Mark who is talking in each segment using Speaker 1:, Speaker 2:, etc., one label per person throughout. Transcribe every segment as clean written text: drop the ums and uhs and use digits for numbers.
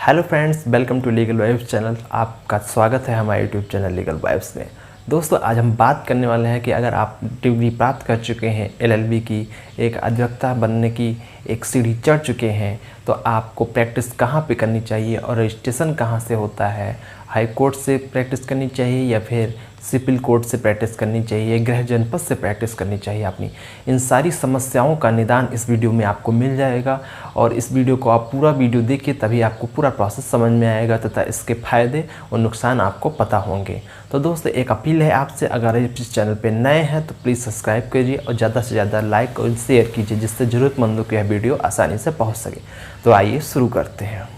Speaker 1: Hello friends, welcome to legal vibes channel. आपका स्वागत है हमारे यूट्यूब चैनल लीगल वाइब्स में। दोस्तों, आज हम बात करने वाले हैं कि अगर आप डिग्री प्राप्त कर चुके हैं, एलएलबी की एक अधिवक्ता बनने की एक सीढ़ी चढ़ चुके हैं, तो आपको प्रैक्टिस कहाँ पे करनी चाहिए और रजिस्ट्रेशन कहाँ से होता है। हाई कोर्ट से प्रैक्टिस करनी चाहिए या फिर सिविल कोर्ट से प्रैक्टिस करनी चाहिए, गृह जनपद से प्रैक्टिस करनी चाहिए अपनी। इन सारी समस्याओं का निदान इस वीडियो में आपको मिल जाएगा और इस वीडियो को आप पूरा वीडियो देखिए, तभी आपको पूरा प्रोसेस समझ में आएगा तथा इसके फ़ायदे और नुकसान आपको पता होंगे। तो दोस्तों, एक अपील है आपसे, अगर इस चैनल पर नए हैं तो प्लीज़ सब्सक्राइब कीजिए और ज़्यादा से ज़्यादा लाइक और शेयर कीजिए, जिससे ज़रूरतमंदों को यह वीडियो आसानी से पहुँच सके। तो आइए शुरू करते हैं।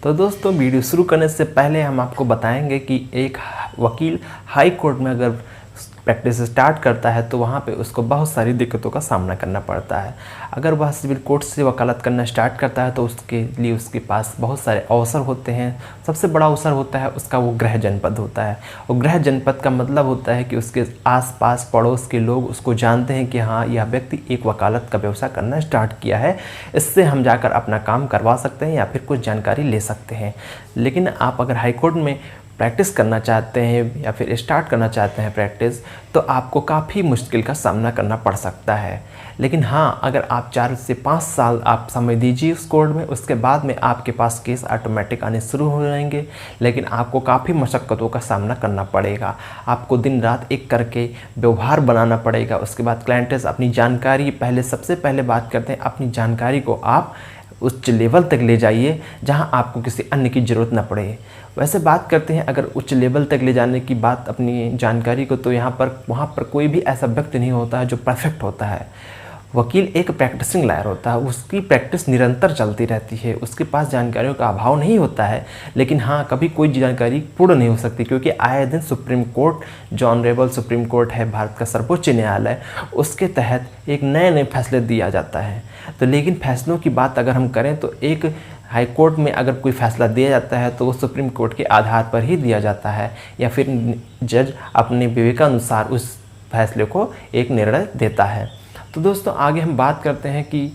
Speaker 1: तो दोस्तों, वीडियो शुरू करने से पहले हम आपको बताएंगे कि एक वकील हाई कोर्ट में अगर प्रैक्टिस स्टार्ट करता है तो वहाँ पे उसको बहुत सारी दिक्कतों का सामना करना पड़ता है। अगर वह सिविल कोर्ट से वकालत करना स्टार्ट करता है तो उसके लिए उसके पास बहुत सारे अवसर होते हैं। सबसे बड़ा अवसर होता है उसका वो गृह जनपद होता है। और गृह जनपद का मतलब होता है कि उसके आसपास पड़ोस के लोग उसको जानते हैं कि हाँ, यह व्यक्ति एक वकालत का व्यवसाय करना स्टार्ट किया है, इससे हम जाकर अपना काम करवा सकते हैं या फिर कुछ जानकारी ले सकते हैं। लेकिन आप अगर हाई कोर्ट में प्रैक्टिस करना चाहते हैं या फिर स्टार्ट करना चाहते हैं प्रैक्टिस, तो आपको काफ़ी मुश्किल का सामना करना पड़ सकता है। लेकिन हाँ, अगर आप 4 से 5 साल आप समय दीजिए उस कोर्ट में, उसके बाद में आपके पास केस ऑटोमेटिक आने शुरू हो जाएंगे। लेकिन आपको काफ़ी मशक्क़तों का सामना करना पड़ेगा। आपको दिन रात एक करके व्यवहार बनाना पड़ेगा। उसके बाद क्लाइंट्स अपनी जानकारी, सबसे पहले बात करते हैं, अपनी जानकारी को आप उच्च लेवल तक ले जाइए जहां आपको किसी अन्य की ज़रूरत न पड़े। वैसे बात करते हैं अगर उच्च लेवल तक ले जाने की बात अपनी जानकारी को, तो वहाँ पर कोई भी ऐसा व्यक्ति नहीं होता है जो परफेक्ट होता है। वकील एक प्रैक्टिसिंग लॉयर होता है, उसकी प्रैक्टिस निरंतर चलती रहती है, उसके पास जानकारियों का अभाव नहीं होता है। लेकिन हाँ, कभी कोई जानकारी पूर्ण नहीं हो सकती, क्योंकि आए दिन सुप्रीम कोर्ट, जो ऑनरेबल सुप्रीम कोर्ट है भारत का सर्वोच्च न्यायालय, उसके तहत एक नए नए फैसले दिया जाता है। तो लेकिन फैसलों की बात अगर हम करें तो एक हाई कोर्ट में अगर कोई फैसला दिया जाता है तो वो सुप्रीम कोर्ट के आधार पर ही दिया जाता है, या फिर जज अपने विवेकानुसार उस फैसले को एक निर्णय देता है। तो दोस्तों, आगे हम बात करते हैं कि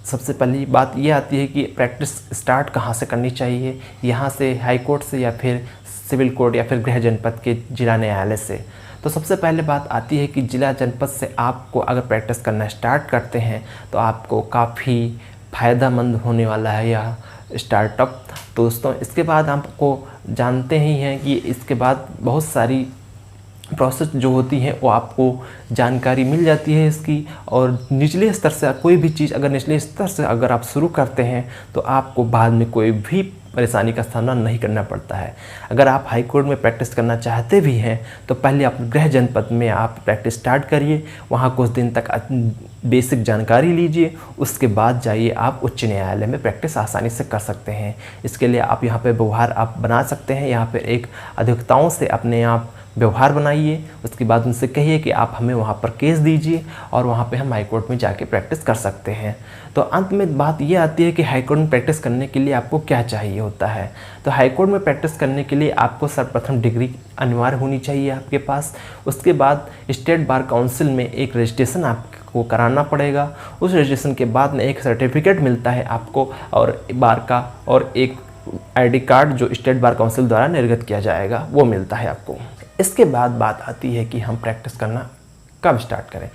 Speaker 1: सबसे पहली बात ये आती है कि प्रैक्टिस स्टार्ट कहाँ से करनी चाहिए, यहाँ से हाई कोर्ट से या फिर सिविल कोर्ट या फिर गृह जनपद के जिला न्यायालय से। तो सबसे पहले बात आती है कि जिला जनपद से आपको अगर प्रैक्टिस करना स्टार्ट करते हैं तो आपको काफ़ी फ़ायदेमंद होने वाला है यह स्टार्टअप। दोस्तों, इसके बाद आपको जानते ही हैं कि इसके बाद बहुत सारी प्रोसेस जो होती है वो आपको जानकारी मिल जाती है इसकी। और निचले स्तर से कोई भी चीज़ अगर निचले स्तर से अगर आप शुरू करते हैं तो आपको बाद में कोई भी परेशानी का सामना नहीं करना पड़ता है। अगर आप हाई कोर्ट में प्रैक्टिस करना चाहते भी हैं तो पहले आप गृह जनपद में आप प्रैक्टिस स्टार्ट करिए, वहाँ कुछ दिन तक बेसिक जानकारी लीजिए, उसके बाद जाइए आप उच्च न्यायालय में प्रैक्टिस आसानी से कर सकते हैं। इसके लिए आप यहाँ पे व्यवहार आप बना सकते हैं। यहाँ पे एक अधिवक्ताओं से अपने आप व्यवहार बनाइए, उसके बाद उनसे कहिए कि आप हमें वहाँ पर केस दीजिए और वहाँ पे हम हाई कोर्ट में जाके प्रैक्टिस कर सकते हैं। तो अंत में बात ये आती है कि हाई कोर्ट में प्रैक्टिस करने के लिए आपको क्या चाहिए होता है। तो हाई कोर्ट में प्रैक्टिस करने के लिए आपको सर्वप्रथम डिग्री अनिवार्य होनी चाहिए आपके पास। उसके बाद स्टेट बार काउंसिल में एक रजिस्ट्रेशन आपको कराना पड़ेगा। उस रजिस्ट्रेशन के बाद में एक सर्टिफिकेट मिलता है आपको और बार का, और एक ID कार्ड जो स्टेट बार काउंसिल द्वारा निर्गत किया जाएगा वो मिलता है आपको। इसके बाद बात आती है कि हम प्रैक्टिस करना कब स्टार्ट करें।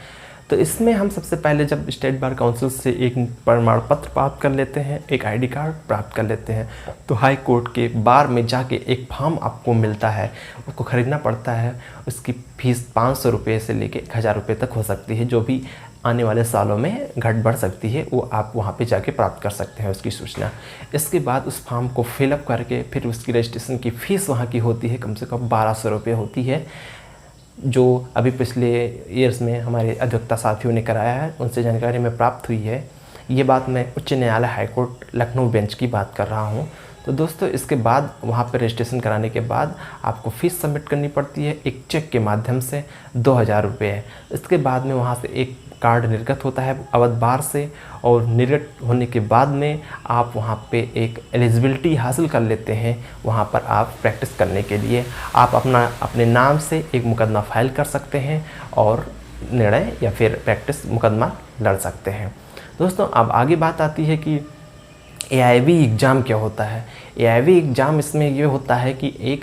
Speaker 1: तो इसमें हम सबसे पहले जब स्टेट बार काउंसिल से एक प्रमाण पत्र प्राप्त कर लेते हैं, एक ID कार्ड प्राप्त कर लेते हैं, तो हाई कोर्ट के बार में जाके एक फॉर्म आपको मिलता है, उसको ख़रीदना पड़ता है। उसकी फ़ीस 500 रुपये से लेके 1000 रुपये तक हो सकती है, जो भी आने वाले सालों में घट बढ़ सकती है, वो आप वहाँ पे जाके प्राप्त कर सकते हैं उसकी सूचना। इसके बाद उस फॉर्म को फिलअप करके फिर उसकी रजिस्ट्रेशन की फ़ीस वहाँ की होती है, कम से कम 1200 रुपये होती है, जो अभी पिछले ईयर्स में हमारे अधिवक्ता साथियों ने कराया है, उनसे जानकारी में प्राप्त हुई है। ये बात मैं उच्च न्यायालय हाई कोर्ट लखनऊ बेंच की बात कर रहा हूँ। तो दोस्तों, इसके बाद वहाँ पर रजिस्ट्रेशन कराने के बाद आपको फ़ीस सबमिट करनी पड़ती है एक चेक के माध्यम से, 2000 रुपये। इसके बाद में वहाँ से एक कार्ड निर्गत होता है अवध बार से, और निर्गत होने के बाद में आप वहाँ पे एक एलिजिबिलिटी हासिल कर लेते हैं। वहाँ पर आप प्रैक्टिस करने के लिए आप अपने नाम से एक मुकदमा फाइल कर सकते हैं और निर्णय या फिर प्रैक्टिस मुकदमा लड़ सकते हैं। दोस्तों अब आगे बात आती है कि AIV एग्ज़ाम क्या होता है। AIV एग्ज़ाम इसमें ये होता है कि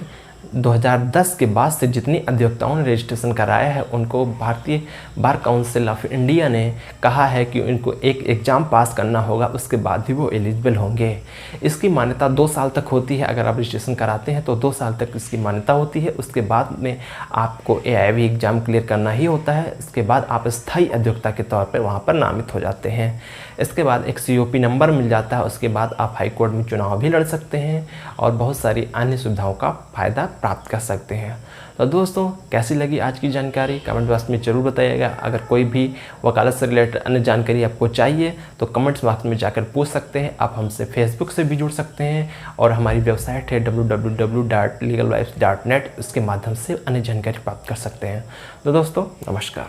Speaker 1: 2010 के बाद से जितनी अधिवक्ताओं ने रजिस्ट्रेशन कराया है उनको भारतीय बार काउंसिल ऑफ इंडिया ने कहा है कि उनको एक एग्ज़ाम पास करना होगा, उसके बाद ही वो एलिजिबल होंगे। इसकी मान्यता 2 साल तक होती है। अगर आप रजिस्ट्रेशन कराते हैं तो 2 साल तक इसकी मान्यता होती है। उसके बाद में आपको AIV एग्ज़ाम क्लियर करना ही होता है। इसके बाद आप स्थायी अधिवक्ता के तौर पर वहाँ पर नामित हो जाते हैं। इसके बाद एक COP नंबर मिल जाता है। उसके बाद आप हाई कोर्ट में चुनाव भी लड़ सकते हैं और बहुत सारी अन्य सुविधाओं का फ़ायदा प्राप्त कर सकते हैं। तो दोस्तों कैसी लगी आज की जानकारी कमेंट बॉक्स में ज़रूर बताइएगा। अगर कोई भी वकालत से रिलेटेड अन्य जानकारी आपको चाहिए तो कमेंट्स बॉक्स में जाकर पूछ सकते हैं। आप हमसे फेसबुक से भी जुड़ सकते हैं और हमारी वेबसाइट है www.legalvibes.net, इसके माध्यम से अन्य जानकारी प्राप्त कर सकते हैं। तो दोस्तों नमस्कार।